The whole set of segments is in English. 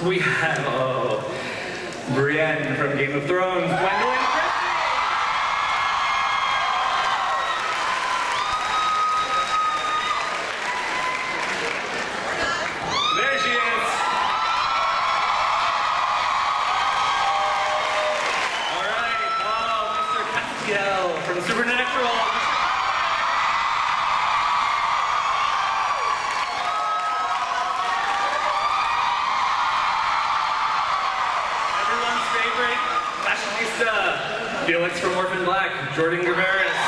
we have Brienne from Game of Thrones, Gwendoline Christie. There she is. All right, Mr. Castiel from Supernatural. Felix from Orphan Black, Jordan Gavaris.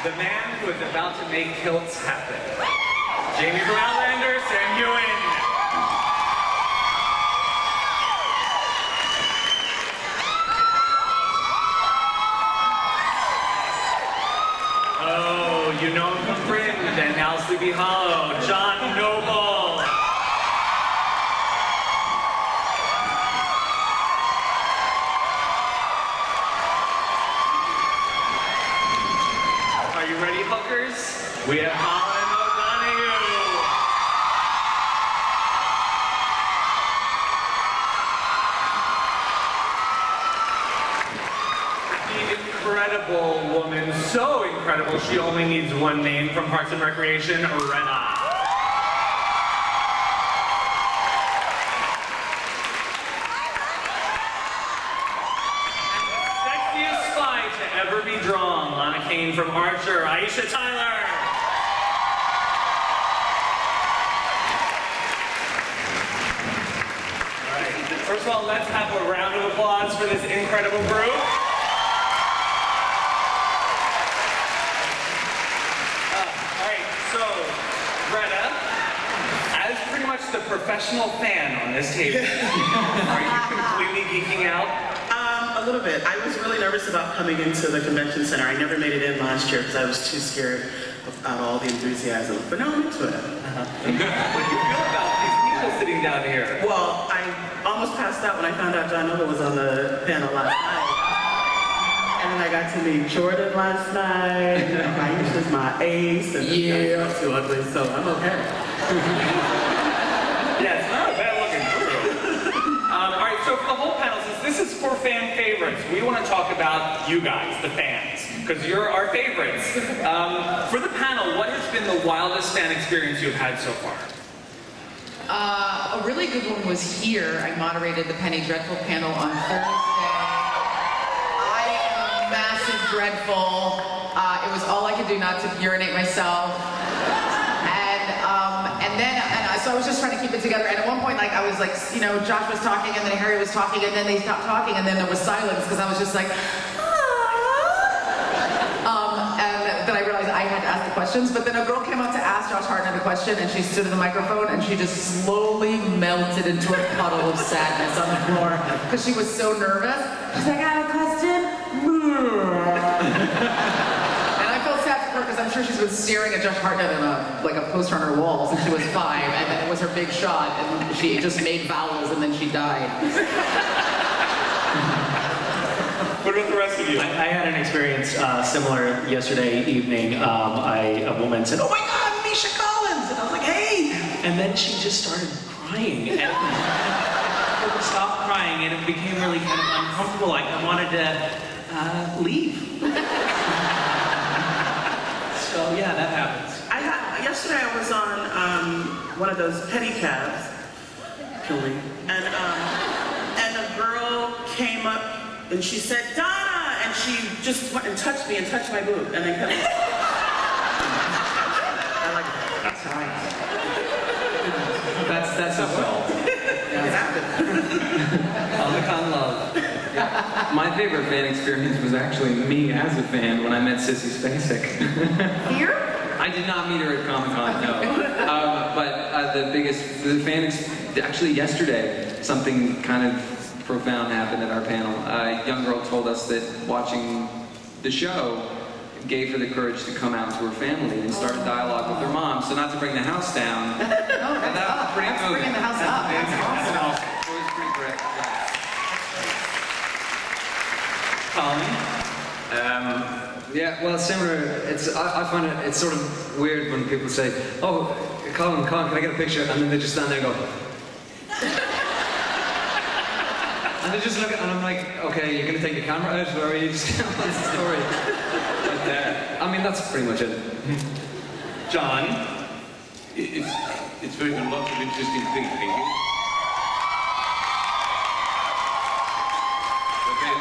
The man who is about to make kilts happen. Jamie from Outlander, Sam Heughan. Oh, you know him from Fringe and now Sleepy Hollow, John Noble. We have Colin O'Donoghue. The incredible woman, so incredible she only needs one name from Parks and Recreation, Rena. Sexiest spy to ever be drawn, Lana Kane from Archer, Aisha Tyler. First of all, let's have a round of applause for this incredible group. All right, so, Greta, as pretty much the professional fan on this table, are you completely geeking out? A little bit. I was really nervous about coming into the convention center. I never made it in last year because I was too scared about all the enthusiasm. But now I'm into it. What do you feel about these people sitting down here? Well, I almost passed out when I found out Jan Gilbert was on the panel last night. And then I got to meet Jordan last night. Aisha's my ace. And yeah, I'm too ugly, so I'm okay. Yeah, it's not a bad looking crew. All right, so for the whole panel, since this is for fan favorites, we want to talk about you guys, the fans, because you're our favorites. For the panel, what has been the wildest fan experience you've had so far? A really good one was here. I moderated the Penny Dreadful panel on Thursday. I am a massive Dreadful. It was all I could do not to urinate myself. So I was just trying to keep it together. And at one point, like, I was like, you know, Josh was talking, and then Harry was talking, and then they stopped talking, and then there was silence, because I was just like, and then I realized I had to ask the questions, but then a girl came up to ask Josh Hartnett a question, and she stood at the microphone, and she just slowly melted into a puddle of sadness on the floor, because she was so nervous. She's like, I have a question. Because I'm sure she's been staring at Josh Hartnett in a poster on her wall since she was 5, and then it was her big shot, and she just made vowels, and then she died. What about the rest of you? I had an experience similar yesterday evening. A woman said, "Oh my God, Misha Collins!" And I was like, "Hey!" And then she just started crying, and I couldn't stop crying, and it became really kind of uncomfortable. Like I wanted to leave. So yeah, that happens. Yesterday I was on one of those pedicabs, and a girl came up and she said, "Donna," and she just went and touched me and touched my boob, and then kept. I like that. That's nice. That's assault. It happened. Comic-Con love. My favorite fan experience was actually me as a fan when I met Sissy Spacek. Here? I did not meet her at Comic-Con, no. But actually yesterday, something kind of profound happened at our panel. A young girl told us that watching the show gave her the courage to come out to her family and start a dialogue with her mom. So not to bring the house down, but that was pretty That's moving. bringing the house up. That's awesome. It was pretty great. Colin? Yeah, well, similar. I find it's sort of weird when people say, "Oh, Colin, can I get a picture?" And then they just stand there and go. And they just look at, and I'm like, "Okay, you're gonna take the camera out, or are you just gonna tell the story?" But I mean, that's pretty much it. John? It's very good, lots of interesting things, thank you. Okay,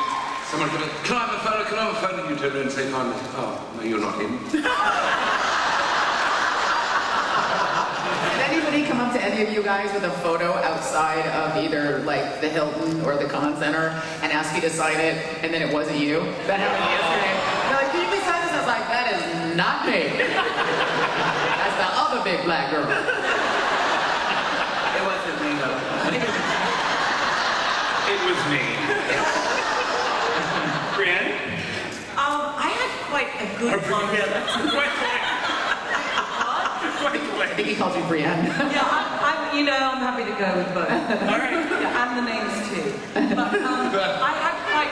someone can I have a photo? And you turn around and say, oh, no, you're not him. Did anybody come up to any of you guys with a photo outside of either like the Hilton or the Con Center and ask you to sign it, and then it wasn't you? That happened yesterday. They're like, can you please sign this? I was like, that is not me. That's the other big black girl. It wasn't me though. It was me. Brienne? I had quite a good one. I think he called you Brienne. Yeah, I'm happy to go with both. All right. Yeah, and the names too. But I had quite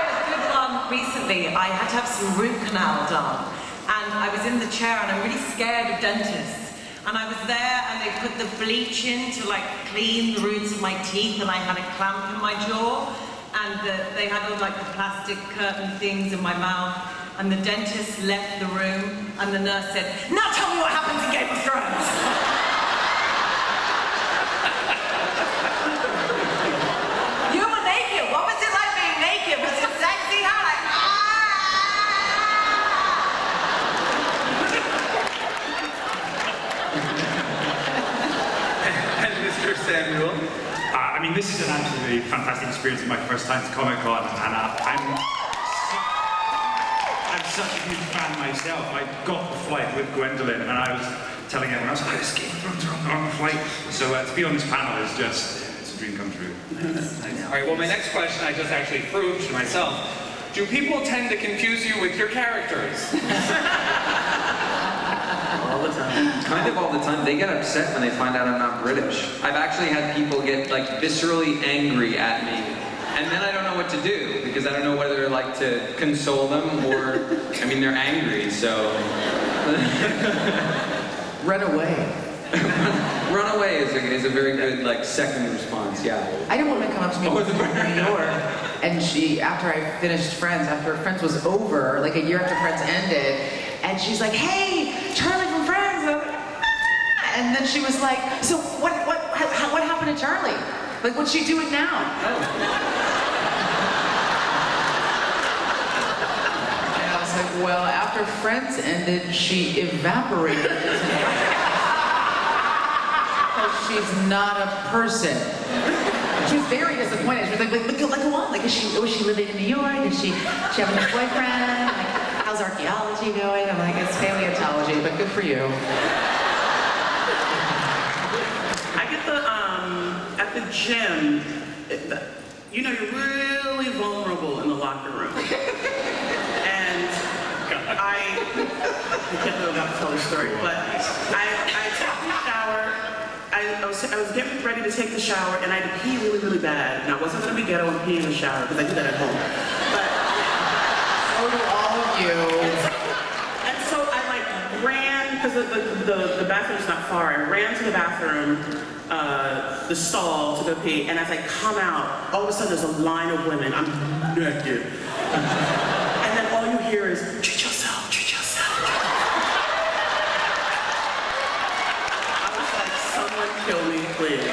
a good one recently. I had to have some root canal done, and I was in the chair, and I'm really scared of dentists. And I was there, and they put the bleach in to like clean the roots of my teeth, and I had a clamp in my jaw, and they had all like the plastic curtain things in my mouth. And the dentist left the room, and the nurse said, "Now tell me what happens in Game of Thrones." You were naked. What was it like being naked? Was it sexy? How like, And Mr. Samuel? I mean, this is an absolutely fantastic experience. It's my first time to Comic-Con, and I'm such a huge fan myself. I got the flight with Gwendoline, and I was telling everyone, I was like, "It's Game of Thrones are on the flight." So to be on this panel is just, it's a dream come true. All right, well, my next question I just actually proved to myself. Do people tend to confuse you with your characters? All the time. Kind of all the time. They get upset when they find out I'm not British. I've actually had people get like viscerally angry at me. And then I don't know what to do, because I don't know whether like to console them or, I mean, they're angry, so. Run away. Run away is a very good like second response, yeah. I had a woman come up to me in New York, and after I finished Friends, after Friends was over, like a year after Friends ended, and she's like, "Hey, Charlie from Friends." And I'm like, "Ah." And then she was like, "So what happened to Charlie? Like, what's she doing now?" And I was like, "Well, after Friends ended, she evaporated. Because she's not a person." She was very disappointed. She was like what? Like, was she living in New York? Did she have a new boyfriend? Like, how's archaeology going? I'm like, it's paleontology, but good for you. I get at the gym, you're really vulnerable in the locker room. And I can't believe I'm about to tell this story, but I took the shower. I was getting ready to take the shower, and I had to pee really, really bad. And I wasn't going to be ghetto and pee in the shower, because I do that at home. But So do all of you. and so I like ran, because the bathroom's not far. I ran to the bathroom, the stall to go pee, and as I come out, all of a sudden there's a line of women. I'm naked. And then all you hear is, "Treat yourself, treat yourself." I was like, someone kill me, please.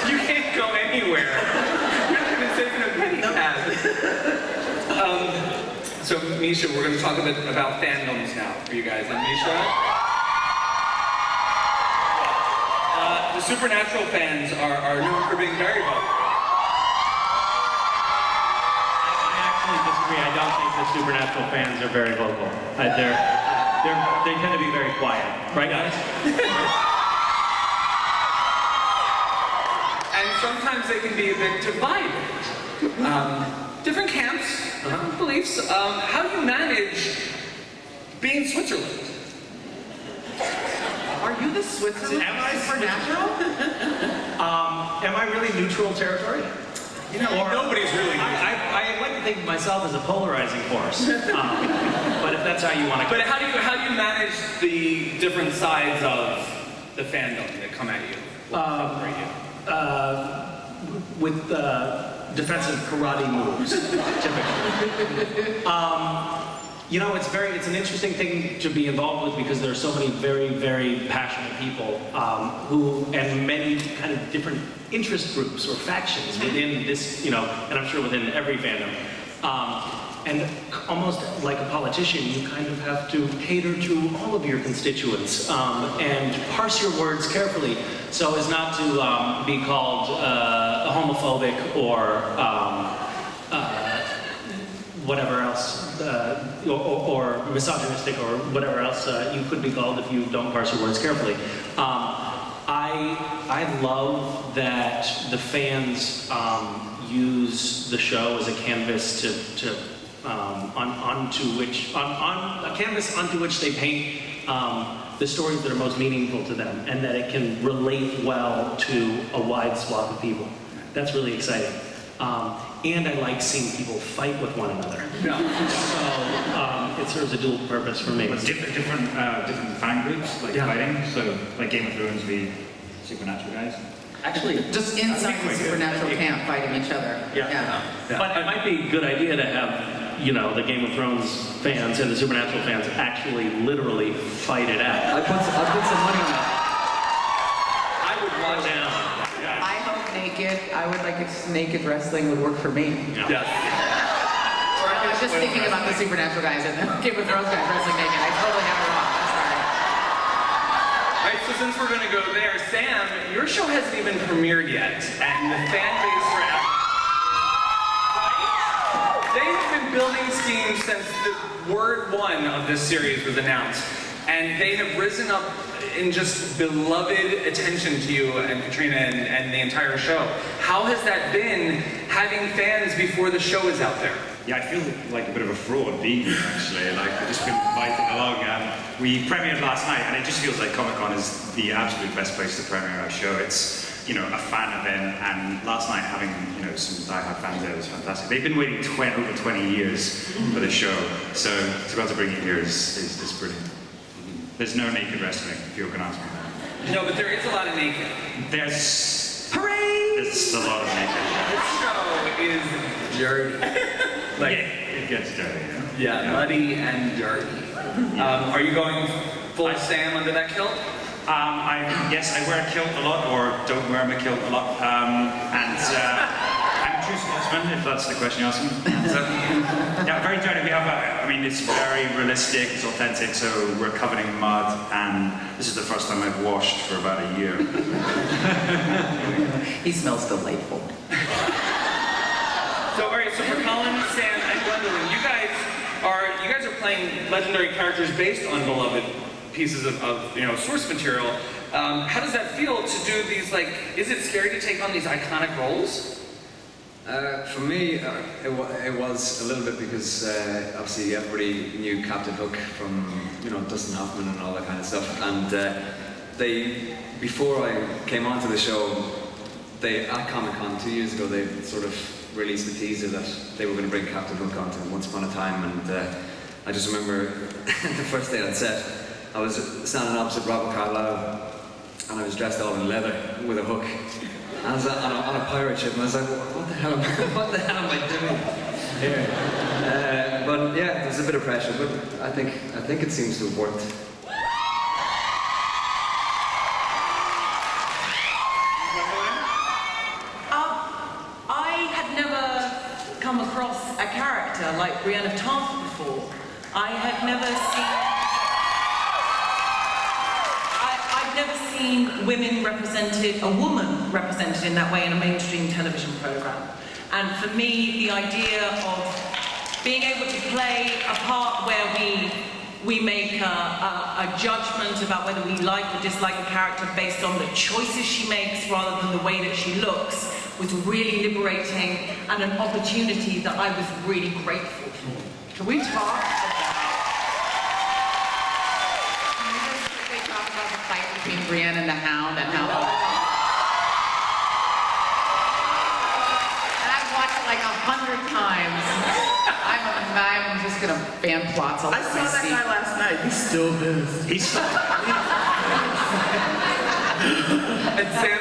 You can't go anywhere. You're not even safe in a penny pad. So, Misha, we're going to talk a bit about fandoms now for you guys. And Misha? The Supernatural fans are known for being very vocal. I actually disagree. I don't think the Supernatural fans are very vocal. They tend to be very quiet. Right, guys? And sometimes they can be a bit divided. Different camps, beliefs. How do you manage being Switzerland? Are you the Switzerland Am I Supernatural? Am I really neutral territory? You know, nobody's really. I like to think of myself as a polarizing force. But if that's how you want to. But how do you manage the different sides of the fandom that come at you? Separate you? With defensive karate moves, typically. You know, it's an interesting thing to be involved with because there are so many very, very passionate people and many kind of different interest groups or factions within this, you know, and I'm sure within every fandom. And almost like a politician, you kind of have to cater to all of your constituents and parse your words carefully so as not to be called homophobic or whatever else, or misogynistic or whatever else you could be called if you don't parse your words carefully. I love that the fans use the show as a canvas on a canvas onto which they paint the stories that are most meaningful to them, and that it can relate well to a wide swath of people. That's really exciting. And I like seeing people fight with one another. Yeah. So it serves a dual purpose for me. But different fan groups, like fighting. So, like Game of Thrones, we Supernatural guys. Actually, Just inside the Supernatural camp fighting each other. Yeah. But it might be a good idea to have, you know, the Game of Thrones fans and the Supernatural fans actually literally fight it out. I put some money on that. I would watch down. I hope naked. I would like if naked wrestling would work for me. Yes. I was just thinking about the Supernatural guys and the Game of Thrones guys wrestling naked. I totally have it wrong. I'm sorry. All right, so since we're going to go there, Sam, your show hasn't even premiered yet, and the fan base for they have been building steam since the word one of this series was announced, and they have risen up in just beloved attention to you and Katrina and the entire show. How has that been having fans before the show is out there? Yeah, I feel like a bit of a fraud being here, actually. Like, I've just been invited along. We premiered last night, and it just feels like Comic-Con is the absolute best place to premiere our show. It's, you know, a fan event, and last night having, you know, some die-hard fans there was fantastic. They've been waiting over 20 years for the show, so to be able to bring it here is brilliant. There's no naked wrestling, if you're going to ask me that. No, but there is a lot of naked. There's a Hooray! lot of naked. This show is dirty. Like, it gets dirty, yeah, muddy and dirty. Are you going full Sam under that kilt? Yes, I wear a kilt a lot, or don't wear my kilt a lot. I'm a true Scotsman, if that's the question you're asking. Yeah, very dirty. We have it's very realistic, it's authentic, so we're covered in mud, and this is the first time I've washed for about a year. He smells delightful. So, all right, so for Colin, Sam, and Gwendoline, you guys are playing legendary characters based on beloved pieces of source material. How does that feel to do these, is it scary to take on these iconic roles? For me, it was a little bit because obviously everybody knew Captain Hook from Dustin Hoffman and all that kind of stuff, and before I came onto the show, at Comic-Con 2 years ago, they sort of released the teaser that they were going to bring Captain Hook onto Once Upon a Time, and I just remember the first day on set, I was standing opposite Robert Carlyle, and I was dressed all in leather with a hook. And I was on a pirate ship, and I was like, what the hell am I doing here? But yeah, there's a bit of pressure, but I think it seems to have worked. I had never come across a character like Brianna Tarth before. I had never seen women represented, a woman represented in that way in a mainstream television program. And for me, the idea of being able to play a part where we make a judgment about whether we like or dislike a character based on the choices she makes rather than the way that she looks was really liberating and an opportunity that I was really grateful for. Can we talk about the fight between Brienne and the Hound and how. And I've watched it like 100 times. I'm just gonna fan plots all I over saw my that seat. guy last night. He's still pissed. He's And Sam,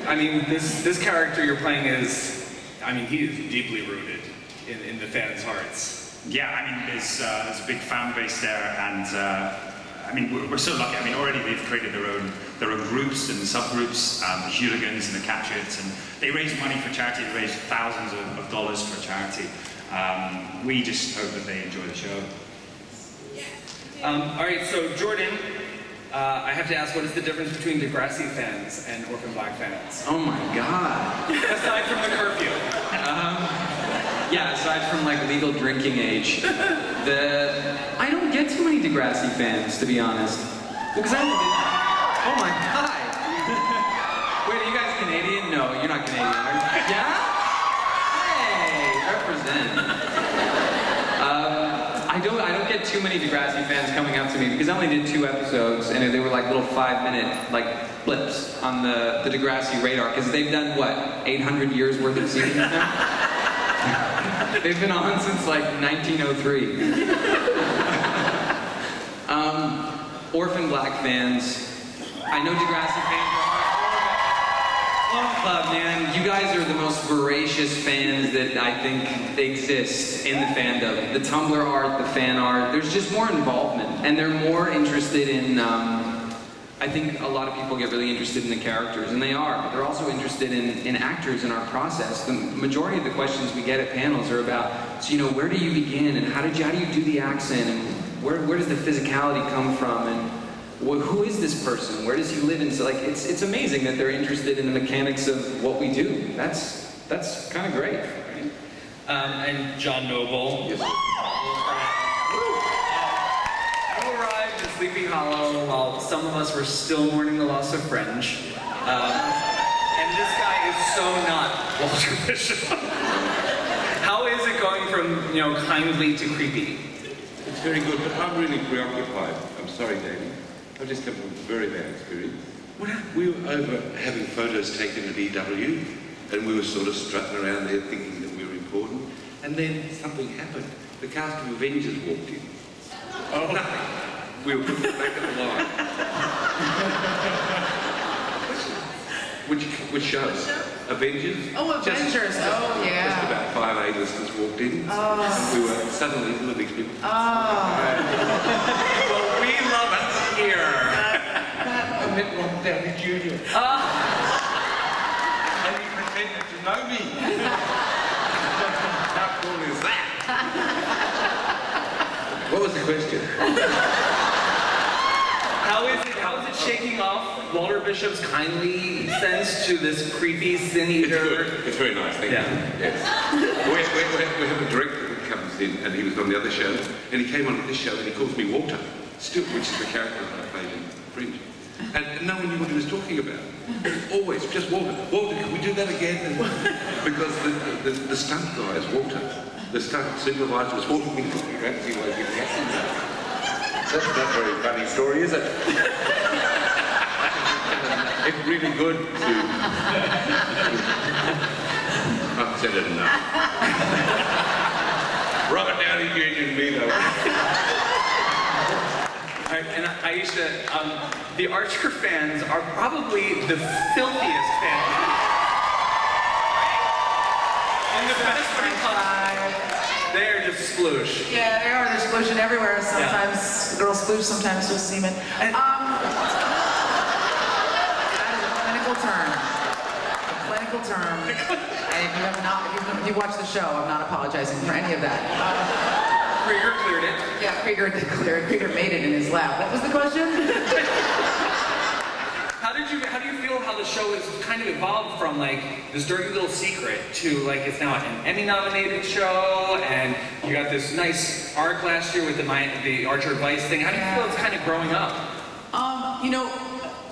I mean, this character you're playing is, I mean, he is deeply rooted in the fans' hearts. Yeah, I mean, there's a big fan base there, and I mean, we're so lucky. I mean, already they've created their own groups and subgroups, the Hooligans and the Catchets, and they raise money for charity. They raise thousands of dollars for charity. We just hope that they enjoy the show. All right, so Jordan, I have to ask, what is the difference between Degrassi fans and Orphan Black fans? Oh my God. Aside from the curfew. Yeah, aside from like legal drinking age, I don't get too many Degrassi fans, to be honest. Because I live in, oh my God. Wait, are you guys Canadian? No, you're not Canadian, are you? Yeah? Hey, represent. I don't get too many Degrassi fans coming up to me because I only did 2 episodes and they were like little 5-minute like blips on the Degrassi radar because they've done what, 800 years worth of seasons now? They've been on since like 1903. Orphan Black fans, I know Degrassi fans are hardcore, but Clone Club, man, you guys are the most voracious fans that I think exist in the fandom. The Tumblr art, the fan art, there's just more involvement, and they're more interested in, I think a lot of people get really interested in the characters, and they are, but they're also interested in actors in our process. The majority of the questions we get at panels are about, so, you know, where do you begin, and how do you do the accent, and where does the physicality come from, and who is this person? Where does he live in? So, like, it's amazing that they're interested in the mechanics of what we do. That's kind of great. Right? And John Noble. Yes. You arrived in Sleepy Hollow while some of us were still mourning the loss of Fringe. And this guy is so not Walter Bishop. How is it going from, you know, kindly to creepy? It's very good, but I'm really preoccupied. I'm sorry, Davey. I've just come from a very bad experience. What happened? We were over having photos taken at EW, and we were sort of strutting around there thinking that we were important. And then something happened. The cast of Avengers walked in. Oh, nothing. We were put back at the line. Which show? Avengers. Oh, Avengers. Oh, yeah. Just about 5 A-listers walked in. Oh. And we were suddenly, who are these people? Well, we love it here. I met Ron Downey Jr. And he pretended to know me. How cool is that? What was the question? How is it shaking off Walter Bishop's kindly sense to this creepy sin It's eater? good. It's very nice, thank you. Yes. We have a director that comes in, and he was on the other show, and he came on this show, and he calls me Walter, still, which is the character that I played in Fringe. And no one knew what he was talking about. Always, just Walter. Walter, can we do that again? And because the stunt guy is Walter. The stunt supervisor is Walter. That's not a very funny story, is it? It's really good to... I've said it enough. Robert Downey Jr. and me, though. All right, and Aisha, the Archer fans are probably the filthiest fans. In the best way possible. They're just sploosh. Yeah, they are. They're splooshing everywhere. Sometimes girls sploosh, sometimes with semen. That is a clinical term. A clinical term. And if you watch the show, I'm not apologizing for any of that. Krieger cleared it. Yeah, Krieger did clear it. Krieger made it in his lab. What was the question? How do you feel how the show has kind of evolved from like this dirty little secret to like it's now an Emmy-nominated show, and you got this nice arc last year with the Archer Vice thing. How do you feel it's kind of growing up? You know,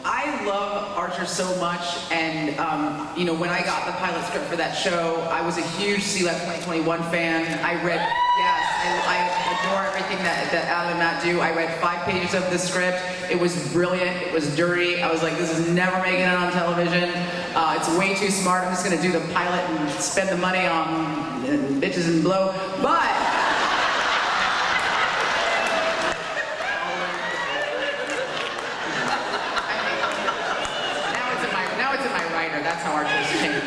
I love Archer so much, and you know, when I got the pilot script for that show, I was a huge CLEP 2021 fan. I I adore everything that Alan and Matt do. I read 5 pages of the script. It was brilliant. It was dirty. I was like, this is never making it on television. It's way too smart. I'm just gonna do the pilot and spend the money on bitches and blow. But now it's in my writer. That's how our taste changed.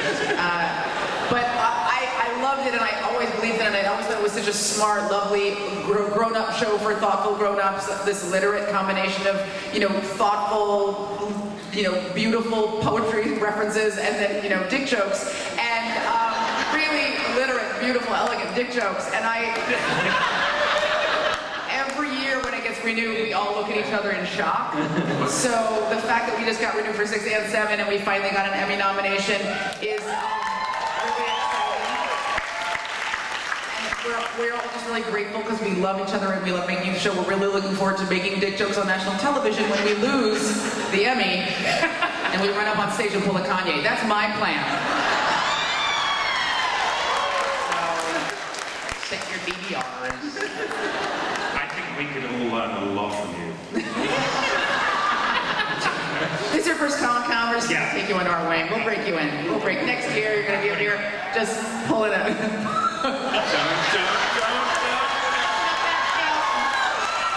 But I loved it, and I always believed in it. I always thought it was such a smart, lovely, grown-up show for thoughtful grown-ups. This literate combination of, thoughtful, beautiful poetry references, and then, dick jokes, and really literate, beautiful, elegant dick jokes. And every year when it gets renewed, we all look at each other in shock. So the fact that we just got renewed for 6 and 7, and we finally got an Emmy nomination is really exciting. And we're all just really grateful because we love each other and we love making the show. We're really looking forward to making dick jokes on national television when we lose the Emmy and we run up on stage and pull a Kanye. That's my plan. So, set your DVRs. I think we could all learn a lot from you. This is your first Comic-Con. We're just gonna take you under our wing. We'll break you in. We'll break. Next year, you're gonna be up here. Just pull it up.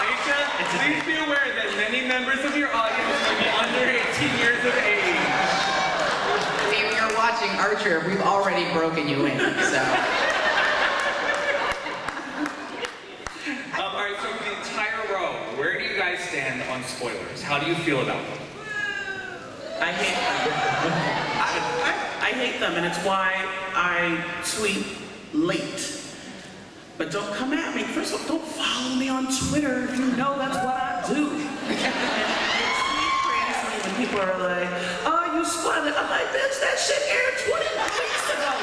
Aisha, please be aware that many members of your audience may be under 18 years of age. If you're watching Archer, we've already broken you in. So. All right, so for the entire row, where do you guys stand on spoilers? How do you feel about them? I hate them. I hate them, and it's why I tweet late. But don't come at me. First of all, don't follow me on Twitter. You know that's what I do. And it makes me crazy when people are like, oh, you spoiled it. I'm like, bitch, that shit aired 20 weeks ago.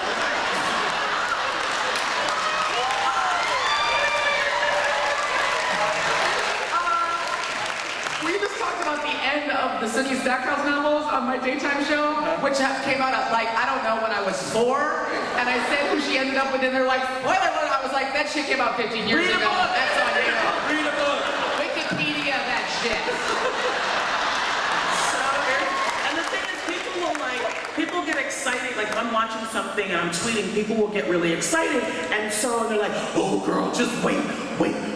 We just talked about the end of the Sookie Stackhouse novels on my daytime show, which came out at, I don't know, when I was 4. And I said who she ended up with, and they're like, spoiler alert. I was like, that shit came out 15 years ago. That's on you. Read a book. Wikipedia that shit. And the thing is, people get excited. Like, if I'm watching something and I'm tweeting, people will get really excited. And so they're like, oh, girl, just wait,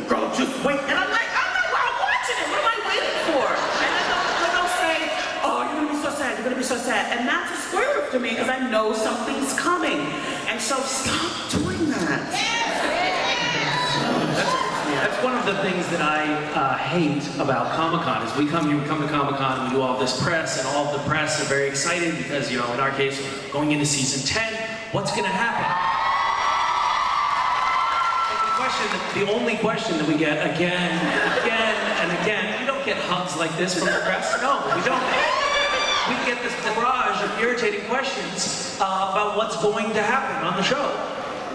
girl, just wait. And I'm like, I'm watching it. What am I waiting for? And then they'll say, oh, you're going to be so sad. You're going to be so sad. And that's a spoiler to me because I know something's coming. And so stop doing that. That's one of the things that I hate about Comic-Con is we come to Comic-Con, we do all this press, and all of the press are very excited because, in our case, going into season 10, what's going to happen? The only question that we get again and again, we don't get hugs like this from the press. No, we don't. We get this barrage of irritating questions about what's going to happen on the show.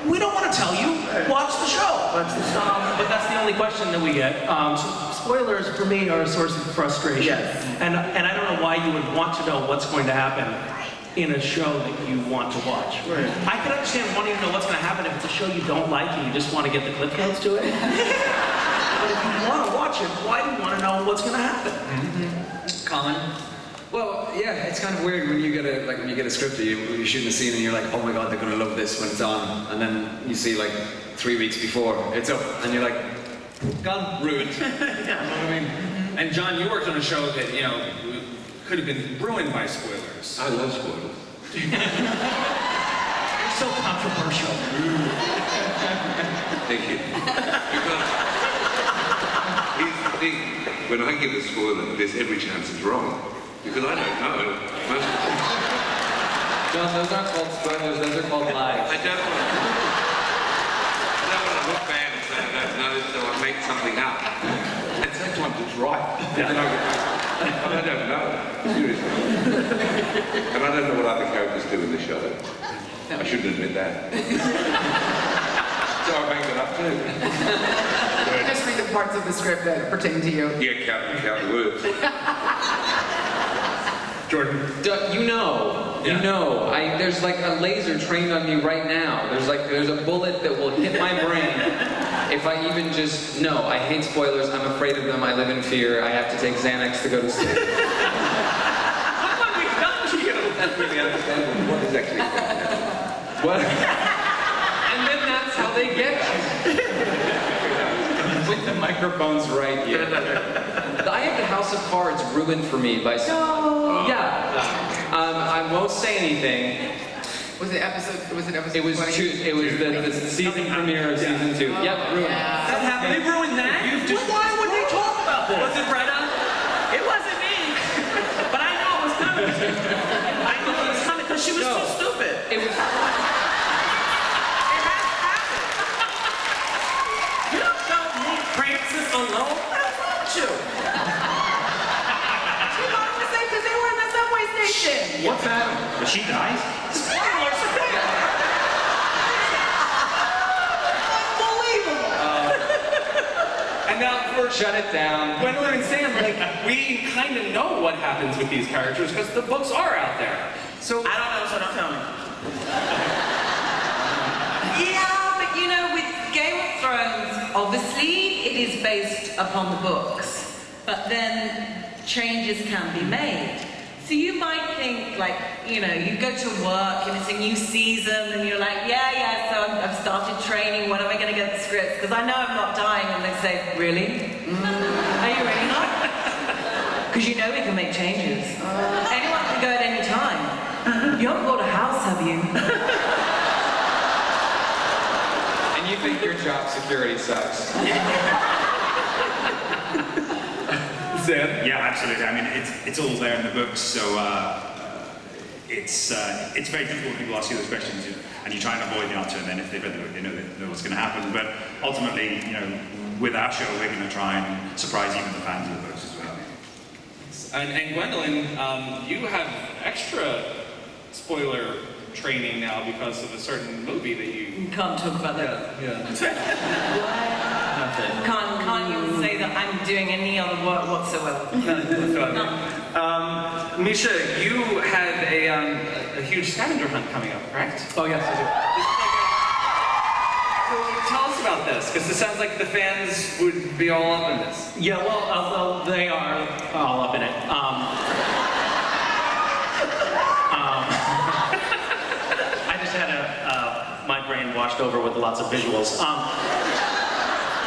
We don't want to tell you. Watch the show. But that's the only question that we get. So spoilers for me are a source of frustration. Yes. And I don't know why you would want to know what's going to happen in a show that you want to watch. Right. I can understand wanting to know what's going to happen if it's a show you don't like and you just want to get the clip notes to it. But if you want to watch it, why do you want to know what's going to happen? Colin? Well, yeah, it's kind of weird when you get a script, you're shooting a scene and you're like, oh my god, they're gonna love this when it's on, and then you see 3 weeks before it's up, and you're like, gone, ruined. You know what I mean? And John, you worked on a show that, could have been ruined by spoilers. I love spoilers. You're so controversial. Thank you. Because here's the thing, when I give a spoiler, there's every chance it's wrong. Because I don't know most of them. John, those aren't called spoilers, those are called lies. I don't want to look bad and say I don't know, so I make something up. And sometimes it's right. And I don't know, seriously. And I don't know what other characters do in the show. I shouldn't admit that. So I make it up too. Just read the parts of the script that pertain to you. Yeah, count the words. Jordan. There's a laser trained on me right now. There's a bullet that will hit my brain If I even just, no, I hate spoilers, I'm afraid of them, I live in fear, I have to take Xanax to go to sleep. How long we've done you? That's really understandable. What is actually what? And then that's how they get you. Put the microphones right here. I have the House of Cards ruined for me by some. Yeah. I won't say anything. Was it episode? It was 20? it was the season premiere of season 2. Yep, ruined. That happened. They ruined that? Why would they talk about this? Was it Greta? It wasn't me. But I know it was coming. I knew it was coming because she was too stupid. It was. It has happened. You don't leave Francis alone. What's wrong with you? She thought it was safe because they were in the subway station. What's that? But she dies? Spoilers for that. Unbelievable. And now for Shut it down. Gwendoline and Sam, like, we kind of know what happens with these characters because the books are out there. So I don't know, so don't tell me. Yeah, but you know, with Game of Thrones, obviously it is based upon the books, but then changes can be made. So you might think, like, you know, you go to work and it's a new season and you're like, yeah, so I've started training, when am I going to get the scripts? Because I know I'm not dying. And they say, really? Are you really not? Because you know we can make changes. Anyone can go at any time. You haven't bought a house, have you? And you think your job security sucks. Sam? Yeah, absolutely. I mean, it's all there in the books, so it's very difficult when people ask you those questions, and you try and avoid the answer, and then if they've read the book, they know what's going to happen. But ultimately, you know, with our show, we're going to try and surprise even the fans of the books as well. And Gwendoline, you have extra spoiler training now because of a certain movie that you... You can't talk about that. Yeah. Can't you say that I'm doing any other work whatsoever? Misha, you had a huge scavenger hunt coming up, correct? Oh yes, I So tell us about this, because it sounds like the fans would be all up in this. do. Yeah, well, they are all up in it. I just had my brain washed over with lots of visuals.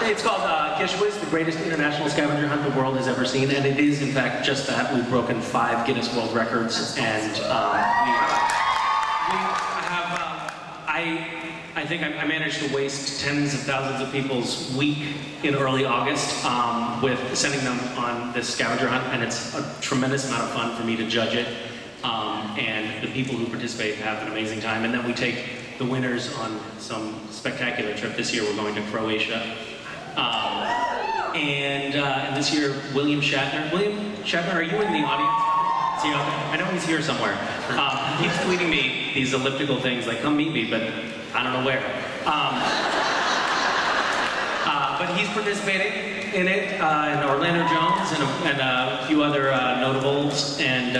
It's called Kishwiz, the greatest international scavenger hunt the world has ever seen, and it is, in fact, just that. We've broken 5 Guinness World Records, and I think I managed to waste tens of thousands of people's week in early August with sending them on this scavenger hunt, and it's a tremendous amount of fun for me to judge it, and the people who participate have an amazing time, and then we take the winners on some spectacular trip. This year we're going to Croatia. And this year, William Shatner, are you in the audience? Is he out there? I know he's here somewhere. He keeps tweeting me these elliptical things like, come meet me, but I don't know where. But he's participating in it, and Orlando Jones and a few other notables, and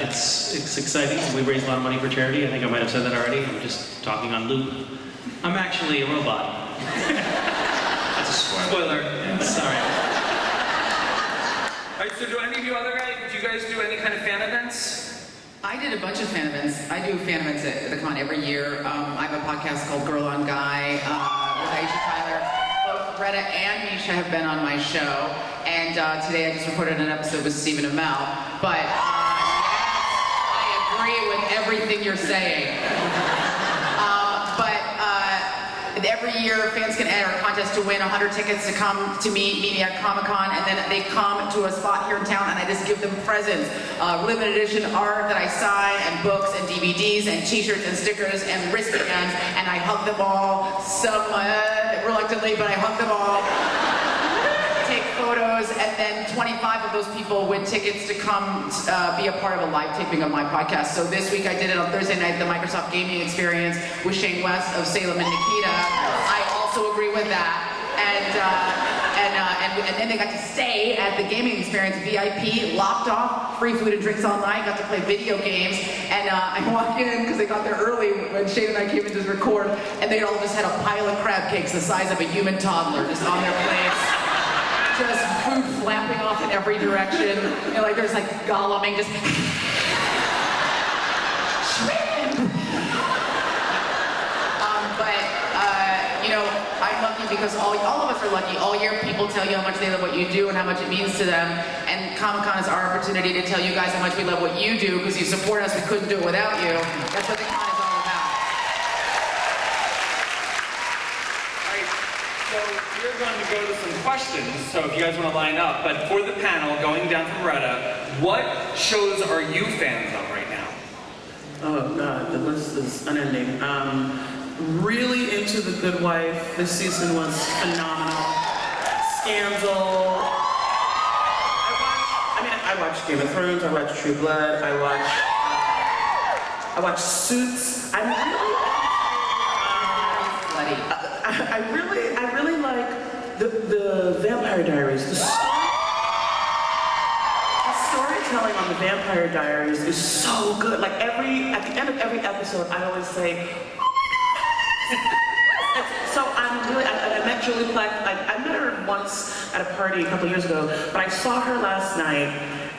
it's exciting. We raised a lot of money for charity. I think I might have said that already. I'm just talking on loop. I'm actually a robot. That's a spoiler. Sorry. All right, so do any of you other guys, do you guys do any kind of fan events? I did a bunch of fan events. I do fan events at the con every year. I have a podcast called Girl on Guy with Aisha Tyler. Both Greta and Misha have been on my show, and today I just recorded an episode with Stephen Amell. But yes, I agree with everything you're saying. Every year, fans can enter a contest to win 100 tickets to come to meet me at Comic-Con, and then they come to a spot here in town, and I just give them presents. Limited edition art that I sign, and books, and DVDs, and t-shirts, and stickers, and wristbands, and I hug them all, some reluctantly, but I hug them all. Take photos, and then 25 of those people win tickets to come be a part of a live taping of my podcast. So this week I did it on Thursday night at the Microsoft Gaming Experience with Shane West of Salem and Nikita. I also agree with that. And and then they got to stay at the gaming experience, VIP, locked off, free food and drinks all night, got to play video games. And I walked in because they got there early when Shane and I came in to record, and they all just had a pile of crab cakes the size of a human toddler just on their plates. Just food flapping off in every direction. You know, like there's like golluming, just shrimp. You know, I'm lucky because all of us are lucky. All year people tell you how much they love what you do and how much it means to them. And Comic-Con is our opportunity to tell you guys how much we love what you do because you support us. We couldn't do it without you. That's what the con is all about. So we're going to go to some questions, so if you guys want to line up. But for the panel, going down from Retta, what shows are you fans of right now? Oh God, the list is unending. Really into The Good Wife. This season was phenomenal. Scandal. I watched Game of Thrones. I watched True Blood. I watched Suits. I'm really, I really like the Vampire Diaries. The storytelling on the Vampire Diaries is so good. Like at the end of every episode, I always say, so I met Julie Plec. I met her once at a party a couple years ago, but I saw her last night,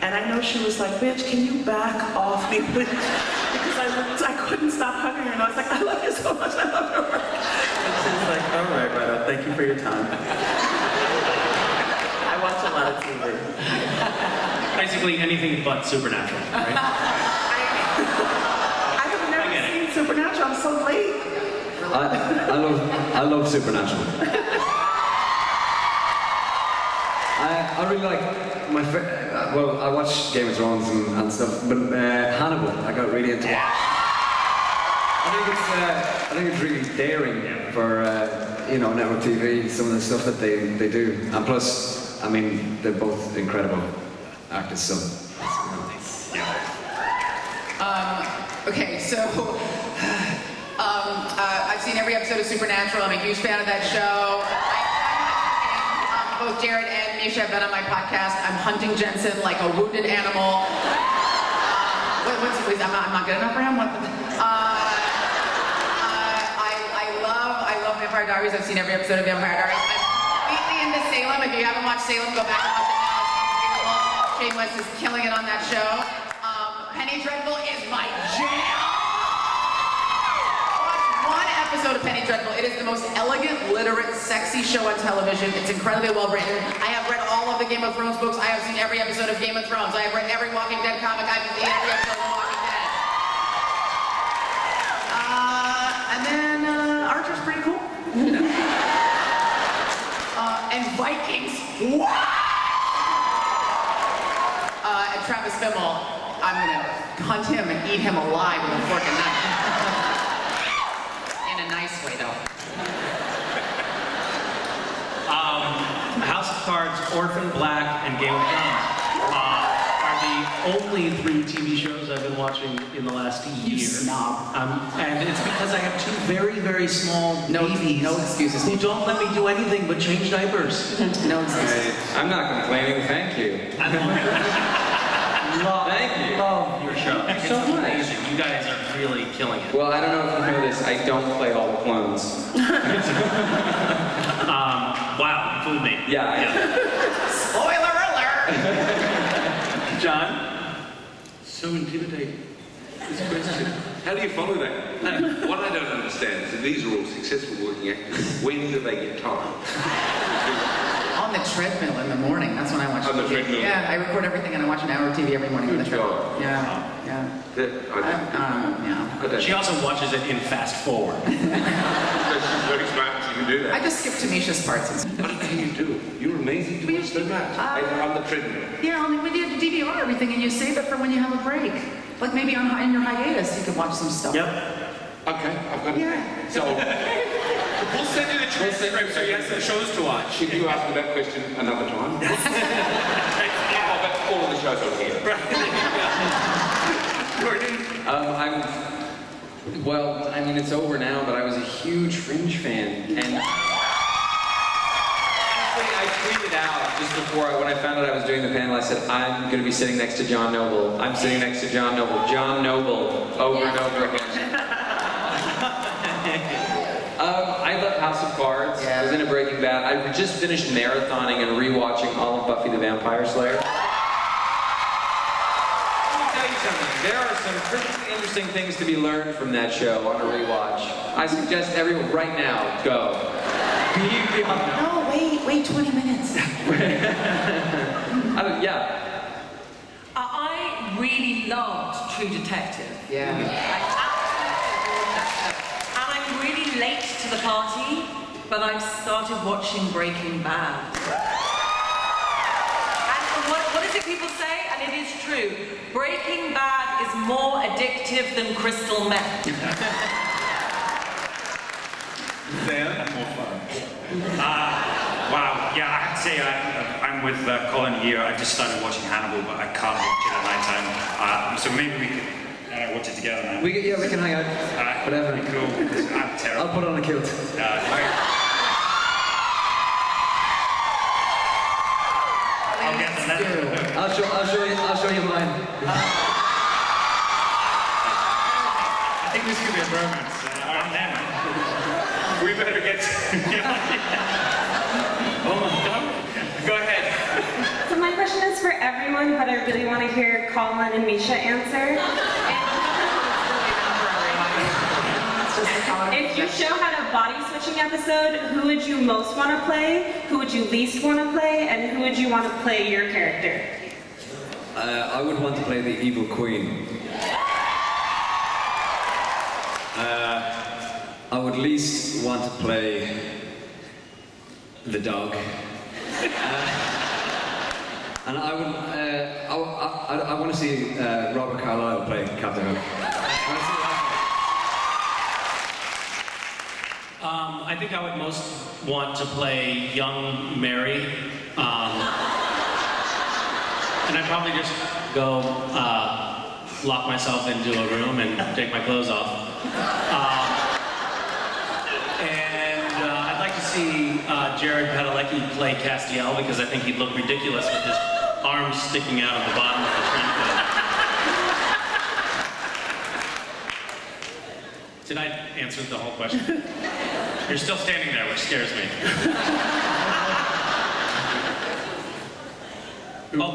and I know she was like, bitch, can you back off me, please? Because I couldn't stop hugging her, and I was like, I love you so much, I love your work. And she was like, all right, Retta, thank you for your time. I watch a lot of TV. Basically anything but Supernatural, right? I have never seen Supernatural, I'm so late. I love Supernatural. I really like well, I watch Game of Thrones and stuff, but Hannibal, I got really into. I think it's really daring for you know, network TV. Some of the stuff that they do, and plus, I mean, they're both incredible actors. So, Okay, so I've seen every episode of Supernatural. I'm a huge fan of that show. Both Jared and Misha have been on my podcast. I'm hunting Jensen like a wounded animal. I'm not good enough for him. I love Vampire Diaries. I've seen every episode of Vampire Diaries. I'm completely into Salem. If you haven't watched Salem, go back and watch it now. It's unbelievable. Shane West is killing it on that show. Penny Dreadful is my jam. One episode of Penny Dreadful. It is the most elegant, literate, sexy show on television. It's incredibly well written. I have read all of the Game of Thrones books. I have seen every episode of Game of Thrones. I have read every Walking Dead comic. I've seen every episode of Walking Dead. And then Archer's pretty cool. And Vikings. What? And Travis Fimmel. I'm gonna hunt him and eat him alive with a fork and knife. Nice way though. House of Cards, Orphan Black, and Game of Thrones are the only 3 TV shows I've been watching in the last year. You snob. And it's because I have 2 very, very small babies. No excuses. Who don't let me do anything but change diapers. No excuses. I'm not complaining, thank you. Thank you. Love your show. It's so much. amazing. You guys are really killing it. Well, I don't know if you know this, I don't play all the clones. Wow, you fooled me. Yeah. Spoiler alert! John? So intimidating. This question. How do you follow that? What I don't understand is that these are all successful working actors. When do they get time? On the treadmill in the morning. That's when I watch On the TV. treadmill? Yeah, I record everything and I watch an hour of TV every morning on the Good treadmill. God. Yeah. She also watches it in fast forward. She's very smart, she can do I that. just skip to Misha's parts. What can you do? You're amazing to watch so much. On the treadmill. Yeah, only when you have to DVR everything and you save it for when you have a break. Like maybe in your hiatus you could watch some stuff. Yep. Okay, I've got it. Yeah. So, We'll send you the transcript so you have some shows to watch. if you ask me that question another time, but all of the shows are here. Well, I mean, it's over now, but I was a huge Fringe fan, and honestly, I tweeted out just before, when I found out I was doing the panel, I said, I'm going to be sitting next to John Noble. I'm sitting next to John Noble. John Noble, over and over again. I love House of Cards. I was into Breaking Bad. I just finished marathoning and rewatching all of Buffy the Vampire Slayer. Let me tell you something. There are some pretty interesting things to be learned from that show on a rewatch. I suggest everyone right now go. No, wait 20 minutes. I really loved True Detective. Yeah. And I'm really late to the party, but I've started watching Breaking Bad. And what is it people say? And it is true. Breaking Bad is more addictive than crystal meth. Sam? More fun. Wow, yeah, I have to say I'm with Colin here. I just started watching Hannibal, but I can't watch it at night time. So maybe we could watch it together now. We can hang out. Whatever. Cool. I'm terrible. I'll put on a kilt. I'll get the letter. I'll show you mine. I think this could be a romance. I'm there, man. We better get Oh my God. Go ahead. So my question is for everyone, but I really want to hear Colin and Misha answer. If you show had a body switching episode, who would you most want to play? Who would you least want to play? And who would you want to play your character? I would want to play the evil queen. I would least want to play the dog. And I want to see Robert Carlyle play Captain Hook. I think I would most want to play young Mary. And I'd probably just go lock myself into a room and take my clothes off. I'd like to see Jared Padalecki play Castiel because I think he'd look ridiculous with his arms sticking out of the bottom of the trench coat. Did I answer the whole question? You're still standing there, which scares me.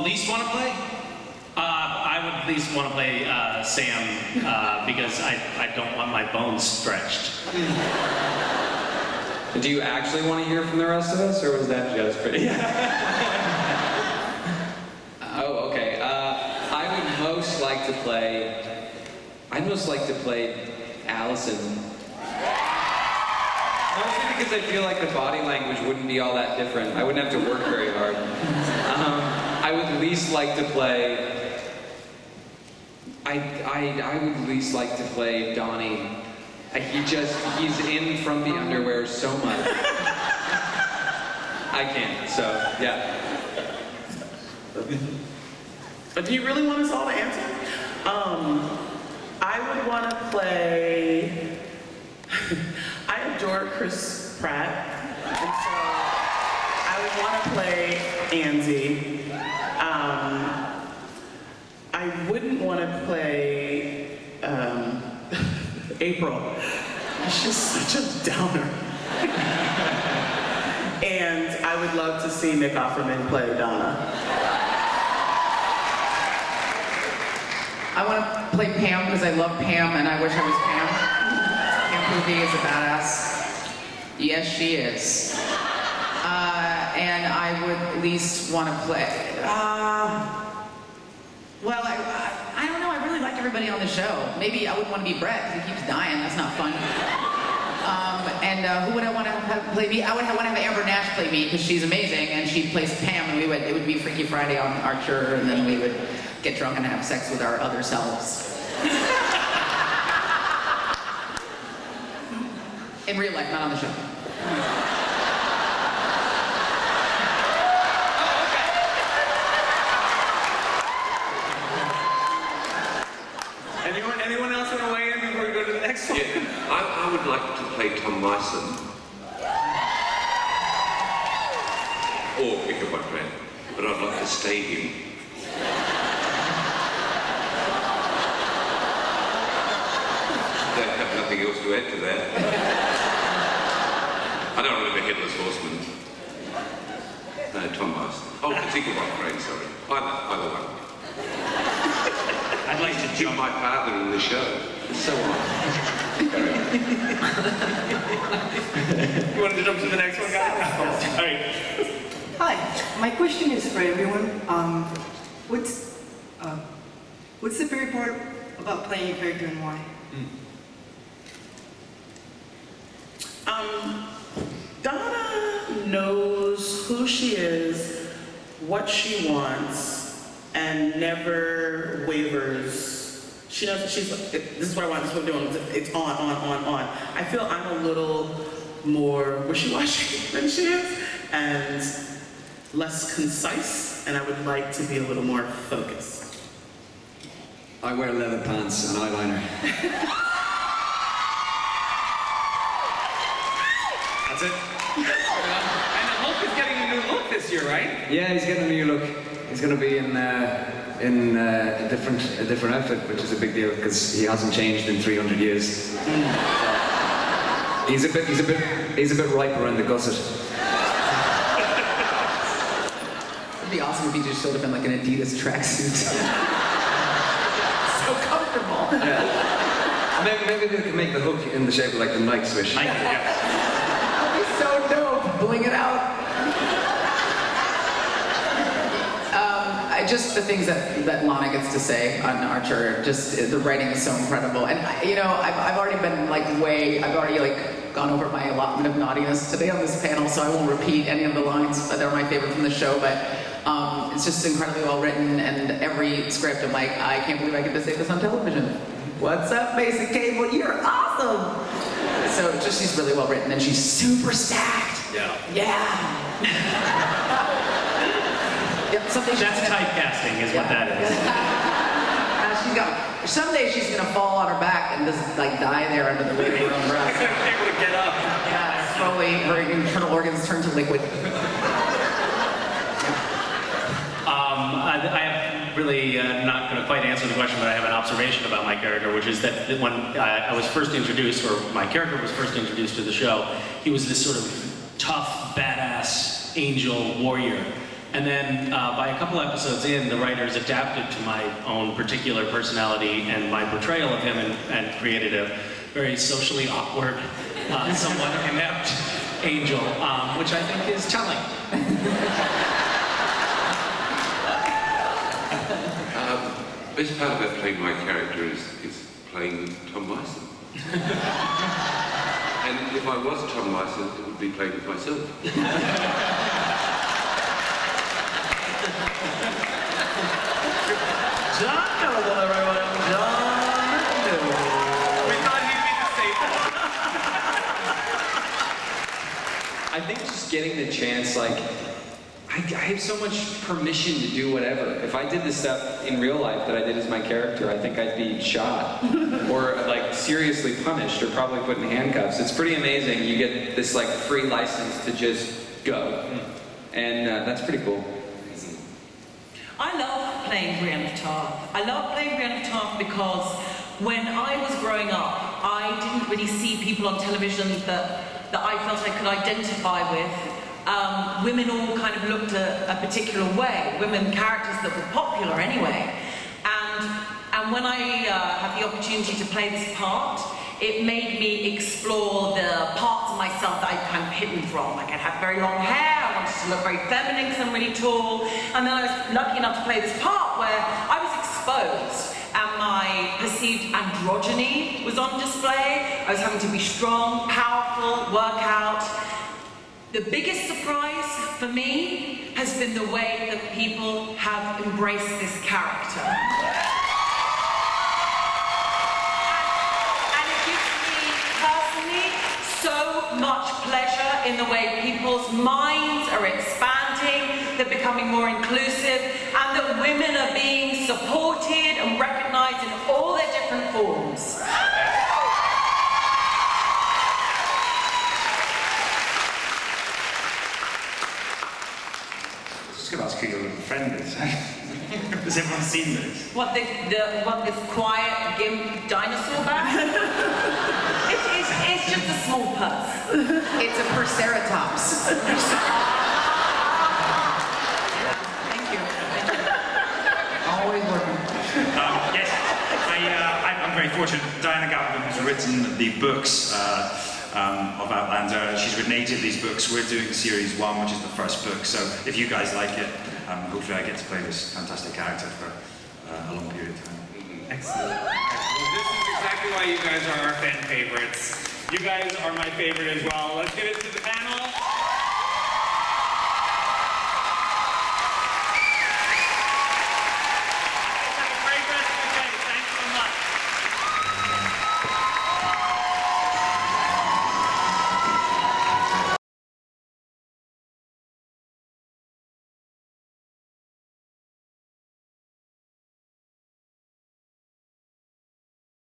Least want to play? I would at least want to play Sam because I don't want my bones stretched. Do you actually want to hear from the rest of us, or was that just pretty? Oh, okay. I'd most like to play Allison. Mostly because I feel like the body language wouldn't be all that different. I wouldn't have to work very hard. I would least like to play. I would least like to play Donnie. He's in From the Underwear so much. I can't, so yeah. But do you really want us all to answer? I would want to play. I adore Chris Pratt, and so I would want to play Andy. I wouldn't want to play April. She's such a downer. And I would love to see Nick Offerman play Donna. I want to play Pam because I love Pam and I wish I was Pam. Pam Poovey is a badass. Yes, she is. And I would at least want to play. Well, I don't know. I really like everybody on the show. Maybe I wouldn't want to be Brett because he keeps dying. That's not fun. Who would I want to have play me? I would want to have Amber Nash play me because she's amazing and she plays Pam, and it would be Freaky Friday on Archer, and then we would get drunk and have sex with our other selves. In real life, not on the show. Anyone else want to weigh in before we go to the next one? Yeah, I would like to play Tom Lyson. or Ichabod Crane, but I'd like to stay him. Don't have nothing else to add to that. I don't remember Headless Horseman. No, Tom Marston. Oh, it's Ichabod Crane, sorry. Either one. I'd like to Jump my father in the show. And so on. You wanted to jump to the next one, guys? All right. Hi, my question is for everyone. What's the favorite part about playing a character and why? Donna knows who she is, what she wants, and never wavers. She knows that she's, this is what I want, this is what I'm doing, it's on. I feel I'm a little more wishy-washy than she is, and less concise, and I would like to be a little more focused. I wear leather pants and eyeliner. That's it. And Hulk is getting a new look this year, right? Yeah, he's getting a new look. He's going to be in a different outfit, which is a big deal because he hasn't changed in 300 years. He's a bit ripe around the gusset. It'd be awesome if he just showed up in like an Adidas tracksuit. So comfortable. Yeah. Maybe they could make the hook in the shape of like the Nike swish. Nike, yeah. That'd be so dope. Bling it out. Just the things that Lana gets to say on Archer, just the writing is so incredible. And I've already been I've already gone over my allotment of naughtiness today on this panel, so I won't repeat any of the lines that are my favorite from the show, but it's just incredibly well written, and every script I'm like, I can't believe I get to say this on television. What's up, basic cable? You're awesome! So she's really well written, and she's super stacked. Yeah. Yep, That's typecasting, is what that is. Someday she's gonna fall on her back and just die there under the weight of her own breath. Able to get up. Yeah, slowly her internal organs turn to liquid. I am really not going to quite answer the question, but I have an observation about my character, which is that when I was first introduced, or my character was first introduced to the show, he was this sort of tough, badass angel warrior. And then by a couple episodes in, the writers adapted to my own particular personality and my portrayal of him and created a very socially awkward, somewhat inept angel, which I think is telling. Best part about playing my character is playing Tom Marston. And if I was Tom Marston, it would be played with myself. John Noble, everyone. John Noble. We thought he'd be the staple. I think just getting the chance, I have so much permission to do whatever. If I did the stuff in real life that I did as my character, I think I'd be shot or seriously punished or probably put in handcuffs. It's pretty amazing. You get this free license to just go, and that's pretty cool. I love playing Brienne of Tarth. I love playing Brienne of Tarth because when I was growing up, I didn't really see people on television that I felt I could identify with. Women all kind of looked a particular way, women characters that were popular anyway. And when I had the opportunity to play this part, it made me explore the parts of myself that I'd kind of hidden from. I'd have very long hair, I wanted to look very feminine because I'm really tall. And then I was lucky enough to play this part where I was exposed and my perceived androgyny was on display. I was having to be strong, powerful, work out. The biggest surprise for me has been the way that people have embraced this character. And it gives me personally so much pleasure in the way people's minds are expanding, they're becoming more inclusive, and that women are being supported and recognized in all their different forms. seen this. What this quiet gimp dinosaur bag? it's just a small purse. It's a Perceratops. Thank you. Always working. Yes, I'm very fortunate. Diana Gabaldon has written the books of Outlander. She's written 8 of these books. We're doing series 1, which is the first book. So if you guys like it, hopefully I get to play this fantastic character for a long period of time. Excellent. Well, this is exactly why you guys are our fan favorites. You guys are my favorite as well. Let's give it to the panel.